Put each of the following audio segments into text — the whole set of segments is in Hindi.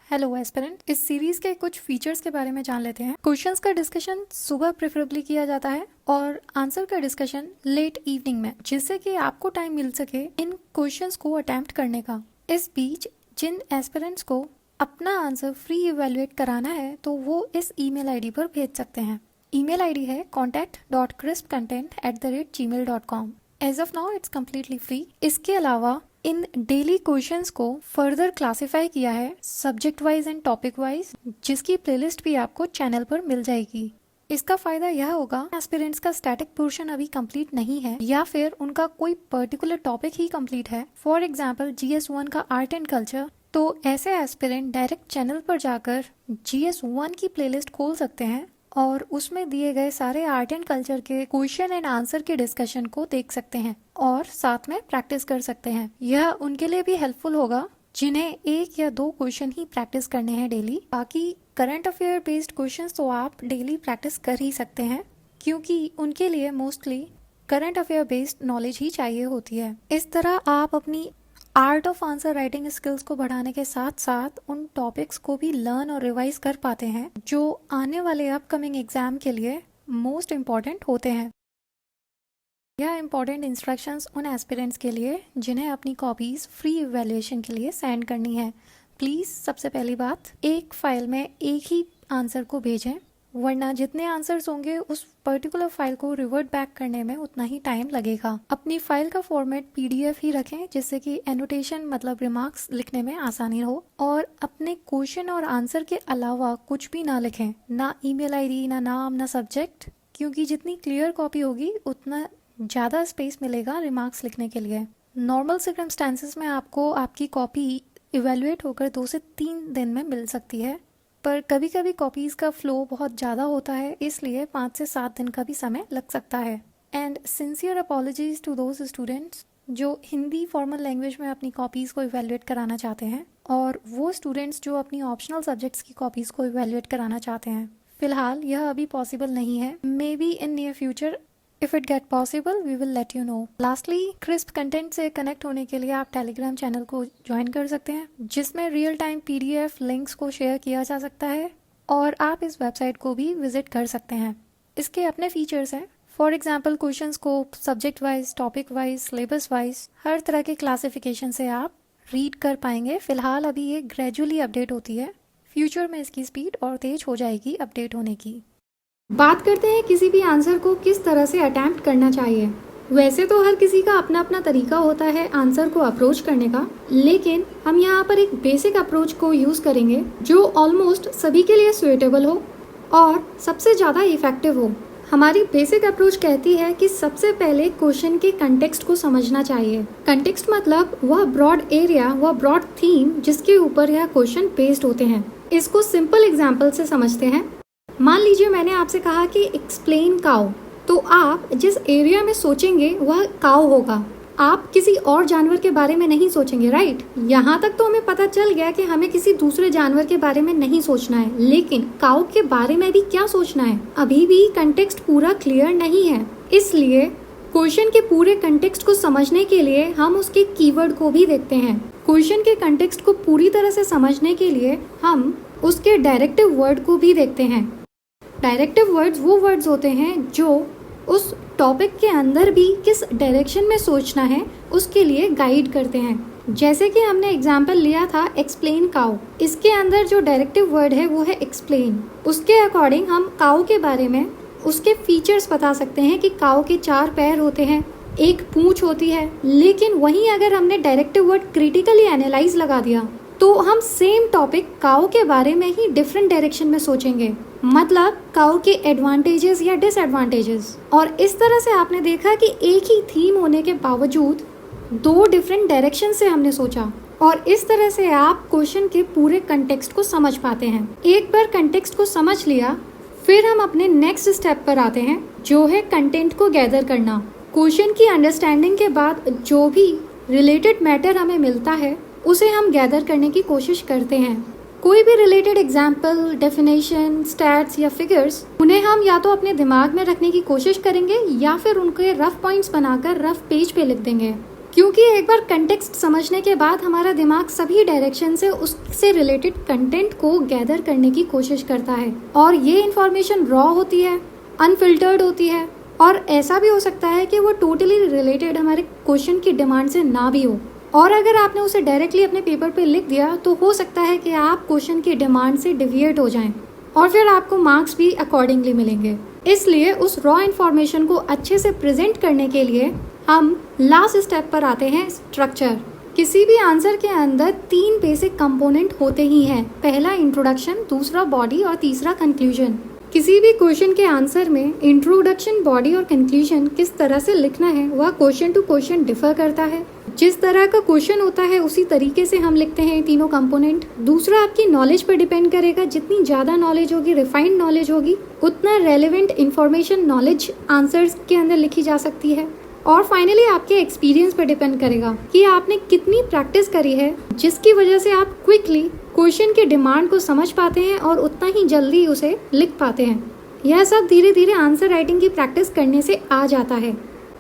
हेलो एस्पिरेंट, इस सीरीज के कुछ फीचर्स के बारे में जान लेते हैं। क्वेश्चंस का डिस्कशन सुबह प्रेफरेबली किया जाता है और आंसर का डिस्कशन लेट इवनिंग में, जिससे कि आपको टाइम मिल सके इन क्वेश्चंस को अटेम्प्ट करने का। इस बीच जिन एस्पिरेंट्स को अपना आंसर फ्री इवेलुएट कराना है तो वो इस ईमेल आईडी पर भेज सकते हैं। ईमेल आईडी है contact.crispcontent@gmail.com। As of now it's completely free. इसके अलावा इन डेली क्वेश्चंस को फर्दर क्लासिफाई किया है subject wise and topic wise, जिसकी प्लेलिस्ट भी आपको चैनल पर मिल जाएगी। इसका फायदा यह होगा, एस्पिरेंट्स का स्टैटिक पोर्शन अभी कंप्लीट नहीं है या फिर उनका कोई पर्टिकुलर टॉपिक ही कंप्लीट है, फॉर एग्जांपल GS1 का आर्ट एंड कल्चर, तो ऐसे एस्पिरेंट डायरेक्ट चैनल पर जाकर GS1 की प्लेलिस्ट खोल सकते हैं और उसमें दिए गए सारे आर्ट एंड कल्चर के क्वेश्चन एंड आंसर के डिस्कशन को देख सकते हैं और साथ में प्रैक्टिस कर सकते हैं। यह उनके लिए भी हेल्पफुल होगा जिन्हें 1 या 2 क्वेश्चन ही प्रैक्टिस करने हैं डेली। बाकी करंट अफेयर बेस्ड क्वेश्चंस तो आप डेली प्रैक्टिस कर ही सकते हैं, क्योंकि उनके लिए mostly current affair based knowledge ही चाहिए होती है। इस तरह आप अपनी art of answer writing skills को बढ़ाने के साथ साथ उन टॉपिक्स को भी लर्न और रिवाइज कर पाते हैं जो आने वाले अपकमिंग एग्जाम के लिए मोस्ट इम्पॉर्टेंट होते हैं। यह इम्पॉर्टेंट इंस्ट्रक्शंस उन एस्पिरेंट्स के लिए जिन्हें अपनी कॉपीज फ्री इवैल्यूएशन के लिए सेंड करनी है। प्लीज़ सबसे पहली बात, एक फाइल में एक ही आंसर को भेजें, वरना जितने आंसर्स होंगे उस पर्टिकुलर फाइल को रिवर्ट बैक करने में उतना ही टाइम लगेगा। अपनी फाइल का फॉर्मेट PDF ही रखें, जिससे कि एनोटेशन मतलब रिमार्क्स लिखने में आसानी हो, और अपने क्वेश्चन और आंसर के अलावा कुछ भी ना लिखें, ना ईमेल आईडी, ना नाम, ना सब्जेक्ट, क्योंकि जितनी क्लियर कॉपी होगी उतना ज़्यादा स्पेस मिलेगा रिमार्क्स लिखने के लिए। नॉर्मल सर्कमस्टांसेस में आपको आपकी कॉपी इवेलुएट होकर 2 से 3 दिन में मिल सकती है, पर कभी कभी कॉपीज़ का फ्लो बहुत ज़्यादा होता है, इसलिए 5 से 7 दिन का भी समय लग सकता है। And sincere apologies to those students जो हिंदी फॉर्मल लैंग्वेज में अपनी कॉपीज़ को इवेलुएट कराना चाहते हैं, और वो स्टूडेंट्स जो अपनी ऑप्शनल सब्जेक्ट्स की कॉपीज़ को इवेलुएट कराना चाहते हैं। फिलहाल यह अभी पॉसिबल नहीं है, maybe in near future if it get possible we will let you know. Lastly, crisp content से कनेक्ट होने के लिए आप टेलीग्राम चैनल को ज्वाइन कर सकते हैं, जिसमें रियल टाइम PDF लिंक्स को शेयर किया जा सकता है, और आप इस वेबसाइट को भी विजिट कर सकते हैं। इसके अपने फीचर्स हैं, फॉर एग्जाम्पल क्वेश्चंस को subject wise, topic wise, syllabus wise हर तरह के क्लासिफिकेशन से आप रीड कर पाएंगे। फिलहाल अभी ये ग्रेजुअली अपडेट होती है, फ्यूचर में इसकी स्पीड और तेज हो जाएगी अपडेट होने की। बात करते हैं किसी भी आंसर को किस तरह से अटेम्प्ट करना चाहिए। वैसे तो हर किसी का अपना अपना तरीका होता है आंसर को अप्रोच करने का, लेकिन हम यहाँ पर एक बेसिक अप्रोच को यूज़ करेंगे जो ऑलमोस्ट सभी के लिए सुइटेबल हो और सबसे ज़्यादा इफेक्टिव हो। हमारी बेसिक अप्रोच कहती है कि सबसे पहले क्वेश्चन के कंटेक्स्ट को समझना चाहिए। कंटेक्स्ट मतलब वह ब्रॉड एरिया, वह ब्रॉड थीम जिसके ऊपर यह क्वेश्चन बेस्ड होते हैं। इसको सिंपल एग्जाम्पल से समझते हैं। मान लीजिए मैंने आपसे कहा कि एक्सप्लेन काउ, तो आप जिस एरिया में सोचेंगे वह काउ होगा, आप किसी और जानवर के बारे में नहीं सोचेंगे, राइट। यहाँ तक तो हमें पता चल गया कि हमें किसी दूसरे जानवर के बारे में नहीं सोचना है, लेकिन काउ के बारे में भी क्या सोचना है, अभी भी कंटेक्स्ट पूरा क्लियर नहीं है। इसलिए क्वेश्चन के पूरे कंटेक्स्ट को समझने के लिए हम उसके कीवर्ड को भी देखते हैं। क्वेश्चन के कंटेक्स्ट को पूरी तरह से समझने के लिए हम उसके डायरेक्टिव वर्ड को भी देखते हैं। डायरेक्टिव वर्ड्स वो वर्ड्स होते हैं जो उस टॉपिक के अंदर भी किस डायरेक्शन में सोचना है उसके लिए गाइड करते हैं। जैसे कि हमने एग्जाम्पल लिया था एक्सप्लेन काउ, इसके अंदर जो डायरेक्टिव वर्ड है वो है एक्सप्लेन। उसके अकॉर्डिंग हम काउ के बारे में उसके फीचर्स बता सकते हैं कि काउ के 4 पैर होते हैं, 1 पूंछ होती है। लेकिन वहीं अगर हमने डायरेक्टिव वर्ड क्रिटिकली एनालाइज लगा दिया तो हम सेम टॉपिक काउ के बारे में ही डिफरेंट डायरेक्शन में सोचेंगे, मतलब काउ के एडवांटेजेस या डिसएडवांटेजेस। और इस तरह से आपने देखा कि एक ही थीम होने के बावजूद 2 डिफरेंट डायरेक्शन से हमने सोचा, और इस तरह से आप क्वेश्चन के पूरे कंटेक्स्ट को समझ पाते हैं। एक बार कंटेक्स्ट को समझ लिया, फिर हम अपने नेक्स्ट स्टेप पर आते हैं, जो है कंटेंट को गैदर करना। क्वेश्चन की अंडरस्टैंडिंग के बाद जो भी रिलेटेड मैटर हमें मिलता है उसे हम गैदर करने की कोशिश करते हैं। कोई भी रिलेटेड एग्जाम्पल, डेफिनेशन, स्टैट्स या फिगर्स, उन्हें हम या तो अपने दिमाग में रखने की कोशिश करेंगे या फिर उनके रफ पॉइंट्स बनाकर रफ पेज पे लिख देंगे। क्योंकि एक बार कंटेक्स्ट समझने के बाद हमारा दिमाग सभी डायरेक्शन से उससे रिलेटेड कंटेंट को गैदर करने की कोशिश करता है, और ये इन्फॉर्मेशन रॉ होती है, अनफिल्टर्ड होती है, और ऐसा भी हो सकता है कि वो टोटली रिलेटेड हमारे क्वेश्चन की डिमांड से ना भी हो। और अगर आपने उसे डायरेक्टली अपने पेपर पे लिख दिया तो हो सकता है कि आप क्वेश्चन की डिमांड से डिविएट हो जाएं, और फिर आपको मार्क्स भी अकॉर्डिंगली मिलेंगे। इसलिए उस रॉ इन्फॉर्मेशन को अच्छे से प्रेजेंट करने के लिए हम लास्ट स्टेप पर आते हैं, स्ट्रक्चर। किसी भी आंसर के अंदर 3 बेसिक कंपोनेंट होते ही हैं। पहला इंट्रोडक्शन, दूसरा बॉडी और तीसरा कंक्लूजन। किसी भी क्वेश्चन के आंसर में इंट्रोडक्शन, बॉडी और कंक्लूजन किस तरह से लिखना है वह क्वेश्चन टू क्वेश्चन डिफर करता है। जिस तरह का क्वेश्चन होता है उसी तरीके से हम लिखते हैं तीनों कंपोनेंट। दूसरा आपकी नॉलेज पर डिपेंड करेगा। जितनी ज़्यादा नॉलेज होगी, रिफाइंड नॉलेज होगी, उतना रेलेवेंट इंफॉर्मेशन नॉलेज आंसर्स के अंदर लिखी जा सकती है। और फाइनली आपके एक्सपीरियंस पर डिपेंड करेगा कि आपने कितनी प्रैक्टिस करी है, जिसकी वजह से आप क्विकली क्वेश्चन के डिमांड को समझ पाते हैं और उतना ही जल्दी उसे लिख पाते हैं। यह सब धीरे धीरे आंसर राइटिंग की प्रैक्टिस करने से आ जाता है।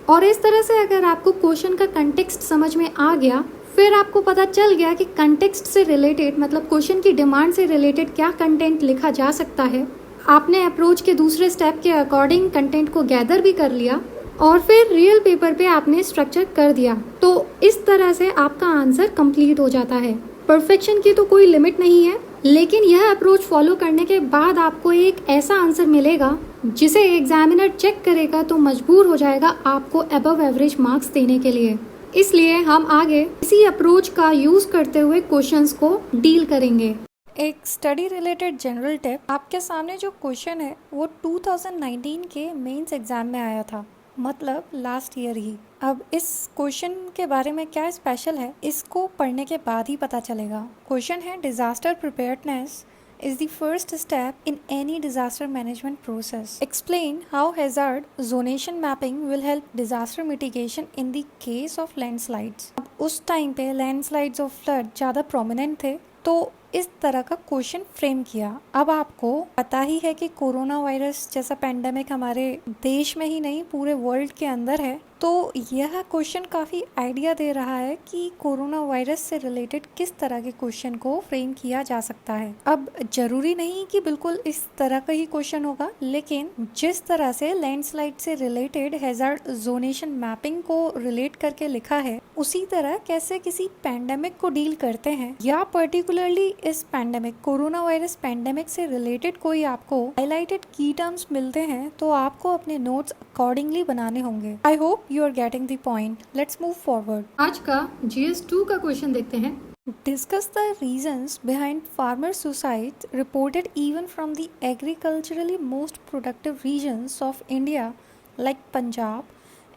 और इस तरह से अगर आपको क्वेश्चन का कंटेक्स्ट समझ में आ गया, फिर आपको पता चल गया कि कंटेक्स्ट से रिलेटेड, मतलब क्वेश्चन की डिमांड से रिलेटेड क्या कंटेंट लिखा जा सकता है, आपने अप्रोच के दूसरे स्टेप के अकॉर्डिंग कंटेंट को गैदर भी कर लिया और फिर रियल पेपर पे आपने स्ट्रक्चर कर दिया, तो इस तरह से आपका आंसर कंप्लीट हो जाता है। परफेक्शन की तो कोई लिमिट नहीं है, लेकिन यह अप्रोच फॉलो करने के बाद आपको एक ऐसा आंसर मिलेगा जिसे एग्जामिनर चेक करेगा तो मजबूर हो जाएगा आपको अबव एवरेज मार्क्स देने के लिए। इसलिए हम आगे इसी अप्रोच का यूज करते हुए क्वेश्चंस को डील करेंगे। एक स्टडी रिलेटेड जनरल टिप, आपके सामने जो क्वेश्चन है वो 2019 के मेंस एग्जाम में आया था, मतलब लास्ट ईयर ही। अब इस क्वेश्चन के बारे में क्या स्पेशल है, इसको पढ़ने के बाद ही पता चलेगा। क्वेश्चन है, disaster preparedness is the first step in any disaster management process. Explain how hazard zonation mapping will help disaster mitigation in the case of landslides. अब उस टाइम पे landslides और flood ज़्यादा prominent थे, तो इस तरह का क्वेश्चन फ्रेम किया। अब आपको पता ही है कि कोरोना वायरस जैसा पेंडेमिक हमारे देश में ही नहीं पूरे वर्ल्ड के अंदर है, तो यह क्वेश्चन काफ़ी आइडिया दे रहा है कि कोरोना वायरस से रिलेटेड किस तरह के क्वेश्चन को फ्रेम किया जा सकता है। अब जरूरी नहीं कि बिल्कुल इस तरह का ही क्वेश्चन होगा, लेकिन जिस तरह से लैंडस्लाइड से रिलेटेड हैजार्ड जोनेशन मैपिंग को रिलेट करके लिखा है, उसी तरह कैसे किसी पैंडेमिक को डील करते हैं, या पर्टिकुलरली इस पैंडेमिक, कोरोना वायरस पैंडेमिक से रिलेटेड कोई आपको हाईलाइटेड की टर्म्स मिलते हैं, तो आपको अपने नोट्स अकॉर्डिंगली बनाने होंगे। I hope you are getting the point. Let's move forward. आज का GS2 का क्वेश्चन देखते हैं। Discuss the reasons behind farmer suicides reported even from the agriculturally most productive regions of India like Punjab,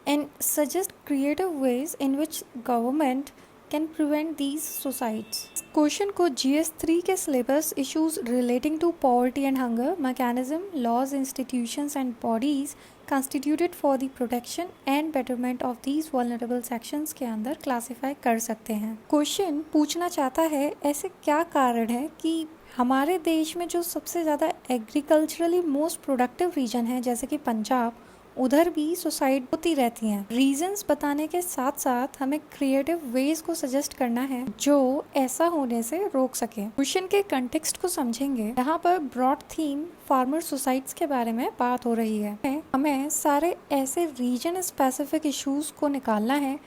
and suggest creative ways in which government can prevent these suicides. Question को GS3 के syllabus issues relating to poverty and hunger, mechanism, laws, institutions and bodies constituted for the protection and betterment of these vulnerable sections के अंदर क्लासिफाई कर सकते हैं। क्वेश्चन पूछना चाहता है, ऐसे क्या कारण है कि हमारे देश में जो सबसे ज़्यादा एग्रीकल्चरली मोस्ट प्रोडक्टिव रीजन है जैसे कि पंजाब, उधर भी सुसाइड होती रहती हैं। रीजंस बताने के साथ साथ हमें क्रिएटिव वेज को सजेस्ट करना है जो ऐसा होने से रोक सके। क्वेश्चन के कंटेक्स्ट को समझेंगे। यहाँ पर ब्रॉड थीम फार्मर सुसाइड्स के बारे में बात हो रही है। हमें सारे ऐसे रीजन स्पेसिफिक इश्यूज को निकालना है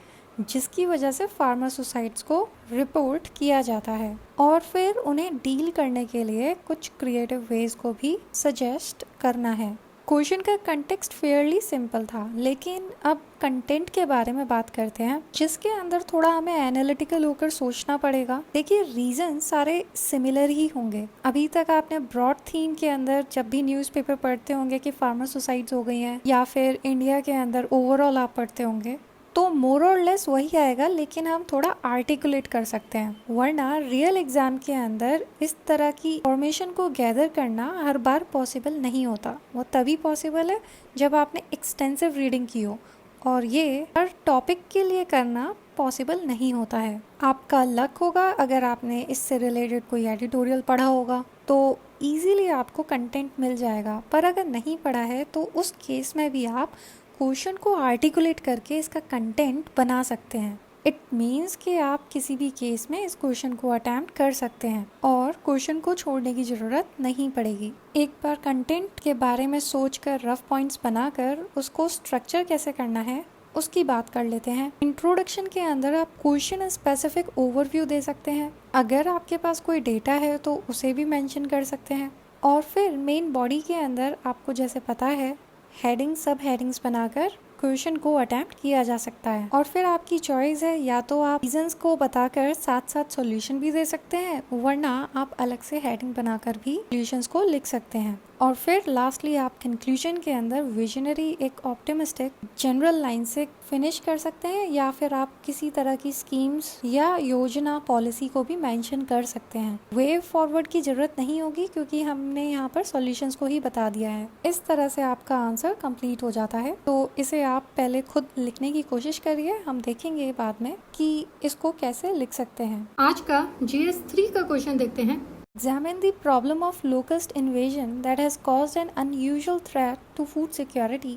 जिसकी वजह से फार्मर सुसाइड्स को रिपोर्ट किया जाता है, और फिर उन्हें डील करने के लिए कुछ क्रिएटिव वेज को भी सजेस्ट करना है। क्वेश्चन का कंटेक्स्ट फेयरली सिंपल था, लेकिन अब कंटेंट के बारे में बात करते हैं जिसके अंदर थोड़ा हमें एनालिटिकल होकर सोचना पड़ेगा। देखिए, रीजन सारे सिमिलर ही होंगे। अभी तक आपने ब्रॉड थीम के अंदर जब भी न्यूज़पेपर पढ़ते होंगे कि फार्मर सुसाइड्स हो गई हैं, या फिर इंडिया के अंदर ओवरऑल आप पढ़ते होंगे, तो मोर और लेस वही आएगा, लेकिन हम थोड़ा आर्टिकुलेट कर सकते हैं। वरना रियल एग्जाम के अंदर इस तरह की इंफॉर्मेशन को गैदर करना हर बार पॉसिबल नहीं होता। वो तभी पॉसिबल है जब आपने एक्सटेंसिव रीडिंग की हो, और ये हर टॉपिक के लिए करना पॉसिबल नहीं होता है। आपका लक होगा अगर आपने इससे रिलेटेड कोई एडिटोरियल पढ़ा होगा तो ईजीली आपको कंटेंट मिल जाएगा, पर अगर नहीं पढ़ा है तो उस केस में भी आप क्वेश्चन को आर्टिकुलेट करके इसका कंटेंट बना सकते हैं। इट मीन्स कि आप किसी भी केस में इस क्वेश्चन को अटेम्प्ट कर सकते हैं और क्वेश्चन को छोड़ने की ज़रूरत नहीं पड़ेगी। एक बार कंटेंट के बारे में सोचकर रफ पॉइंट्स बनाकर उसको स्ट्रक्चर कैसे करना है उसकी बात कर लेते हैं। इंट्रोडक्शन के अंदर आप क्वेश्चन स्पेसिफिक ओवरव्यू दे सकते हैं। अगर आपके पास कोई डेटा है तो उसे भी मेंशन कर सकते हैं। और फिर मेन बॉडी के अंदर आपको जैसे पता है हेडिंग सब हेडिंग्स बनाकर क्वेश्चन को अटेम्प्ट किया जा सकता है। और फिर आपकी चॉइस है, या तो आप रीजंस को बताकर साथ साथ सॉल्यूशन भी दे सकते हैं, वरना आप अलग से हेडिंग बनाकर भी सॉल्यूशंस को लिख सकते हैं। और फिर लास्टली आप कंक्लूजन के अंदर विजनरी एक ऑप्टिमिस्टिक जनरल लाइन से फिनिश कर सकते हैं, या फिर आप किसी तरह की स्कीम्स या योजना पॉलिसी को भी मेंशन कर सकते हैं। वे फॉरवर्ड की जरूरत नहीं होगी क्योंकि हमने यहाँ पर सॉल्यूशंस को ही बता दिया है। इस तरह से आपका आंसर कंप्लीट हो जाता है। तो इसे आप पहले खुद लिखने की कोशिश करिए, हम देखेंगे बाद में कि इसको कैसे लिख सकते हैं। आज का GS 3 का क्वेश्चन देखते हैं। Examine the problem of locust invasion that has caused an unusual threat to food security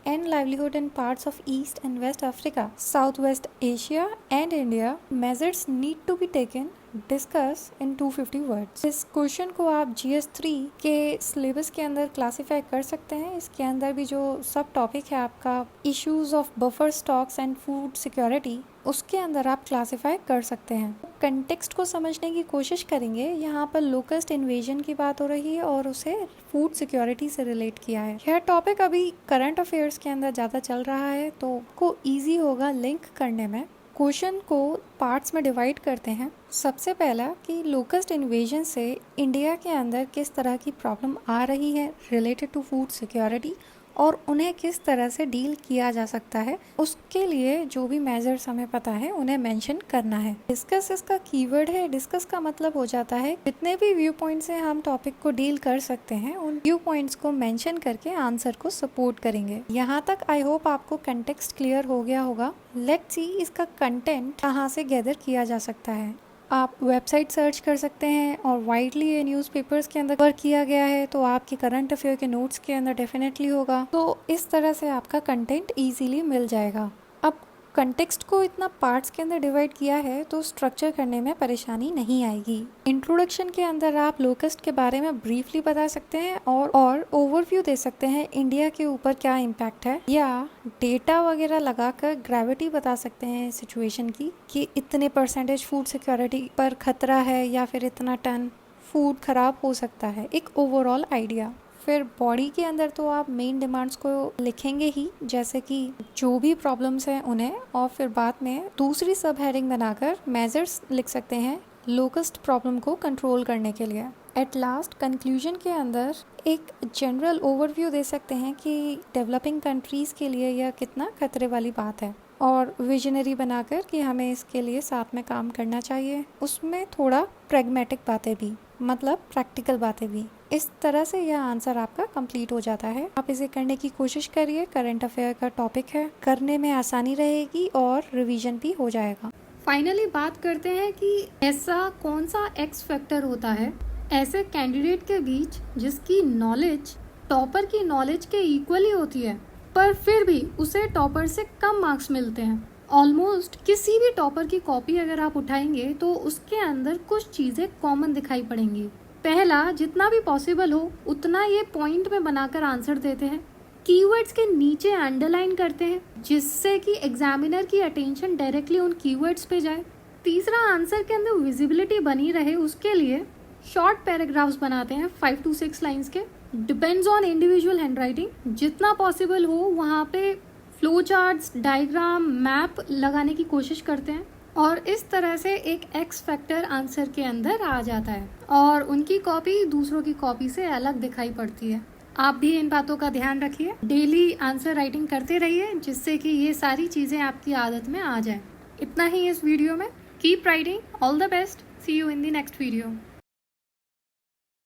and livelihood in parts of East and West Africa, Southwest Asia and India. Measures need to be taken. Discuss in 250 words. इस क्वेश्चन को आप GS 3 के सिलेबस के अंदर क्लासीफाई कर सकते हैं। इसके अंदर भी जो सब टॉपिक है आपका issues of buffer stocks and food security, उसके अंदर आप क्लासीफाई कर सकते हैं। कंटेक्स्ट को समझने की कोशिश करेंगे। यहाँ पर लोकस्ट इन्वेजन की बात हो रही है और उसे फूड सिक्योरिटी से रिलेट किया है। यह टॉपिक अभी करंट अफेयर्स के अंदर ज़्यादा चल रहा है तो को ईजी होगा लिंक करने में। क्वेश्चन को पार्ट्स में डिवाइड करते हैं। सबसे पहला कि लोकस्ट इन्वेजन से इंडिया के अंदर किस तरह की प्रॉब्लम आ रही है रिलेटेड टू फूड सिक्योरिटी और उन्हें किस तरह से डील किया जा सकता है, उसके लिए जो भी मेजर्स हमें पता है उन्हें मेंशन करना है। डिस्कस इसका कीवर्ड है। डिस्कस का मतलब हो जाता है जितने भी व्यू पॉइंट से हम टॉपिक को डील कर सकते हैं उन व्यू पॉइंट्स को मेंशन करके आंसर को सपोर्ट करेंगे। यहाँ तक आई होप आपको कंटेक्स्ट क्लियर हो गया होगा। लेट्स सी इसका कंटेंट कहाँ से गैदर किया जा सकता है। आप वेबसाइट सर्च कर सकते हैं और वाइडली ये न्यूज़पेपर्स के अंदर कवर किया गया है तो आपके करंट अफेयर के नोट्स के अंदर डेफिनेटली होगा। तो इस तरह से आपका कंटेंट इजीली मिल जाएगा। अब कंटेक्स्ट को इतना पार्ट्स के अंदर डिवाइड किया है तो स्ट्रक्चर करने में परेशानी नहीं आएगी। इंट्रोडक्शन के अंदर आप लोकस्ट के बारे में ब्रीफली बता सकते हैं और ओवरव्यू दे सकते हैं इंडिया के ऊपर क्या इम्पैक्ट है, या डेटा वगैरह लगाकर ग्रेविटी बता सकते हैं सिचुएशन की कि इतने परसेंटेज फूड सिक्योरिटी पर खतरा है या फिर इतना टन फूड खराब हो सकता है, एक ओवरऑल आइडिया। फिर बॉडी के अंदर तो आप मेन डिमांड्स को लिखेंगे ही, जैसे कि जो भी प्रॉब्लम्स हैं उन्हें, और फिर बाद में दूसरी सब हेडिंग बनाकर मेजर्स लिख सकते हैं लोकस्ट प्रॉब्लम को कंट्रोल करने के लिए। एट लास्ट कंक्लूजन के अंदर एक जनरल ओवरव्यू दे सकते हैं कि डेवलपिंग कंट्रीज़ के लिए यह कितना खतरे वाली बात है और विजनरी बनाकर कि हमें इसके लिए साथ में काम करना चाहिए। उसमें थोड़ा प्रैग्मेटिक बातें भी, मतलब प्रैक्टिकल बातें भी। इस तरह से यह आंसर आपका कंप्लीट हो जाता है। आप इसे करने की कोशिश करिए। करंट अफेयर का टॉपिक है, करने में आसानी रहेगी और रिवीजन भी हो जाएगा। फाइनली बात करते हैं कि ऐसा कौन सा एक्स फैक्टर होता है ऐसे कैंडिडेट के बीच जिसकी नॉलेज टॉपर की नॉलेज के इक्वली होती है पर फिर भी उसे टॉपर से कम मार्क्स मिलते हैं। ऑलमोस्ट किसी भी टॉपर की कॉपी अगर आप उठाएंगे तो उसके अंदर कुछ चीज़ें कॉमन दिखाई पड़ेंगी। पहला, जितना भी पॉसिबल हो उतना ये पॉइंट में बनाकर आंसर देते हैं। कीवर्ड्स के नीचे अंडरलाइन करते हैं जिससे कि एग्जामिनर की अटेंशन डायरेक्टली उन कीवर्ड्स पे जाए। तीसरा, आंसर के अंदर विजिबिलिटी बनी रहे उसके लिए शॉर्ट पैराग्राफ्स बनाते हैं 5 to 6 लाइंस के। Depends on individual handwriting. जितना पॉसिबल हो वहाँ पे फ्लो चार्ट्स, डायग्राम, मैप लगाने की कोशिश करते हैं और इस तरह से एक एक्स फैक्टर आंसर के अंदर आ जाता है और उनकी कॉपी दूसरों की कॉपी से अलग दिखाई पड़ती है। आप भी इन बातों का ध्यान रखिए। डेली आंसर राइटिंग करते रहिए जिससे कि ये सारी चीज़ें आपकी आदत में आ जाए। इतना ही इस वीडियो में। Keep writing. All the best. See you in the next video.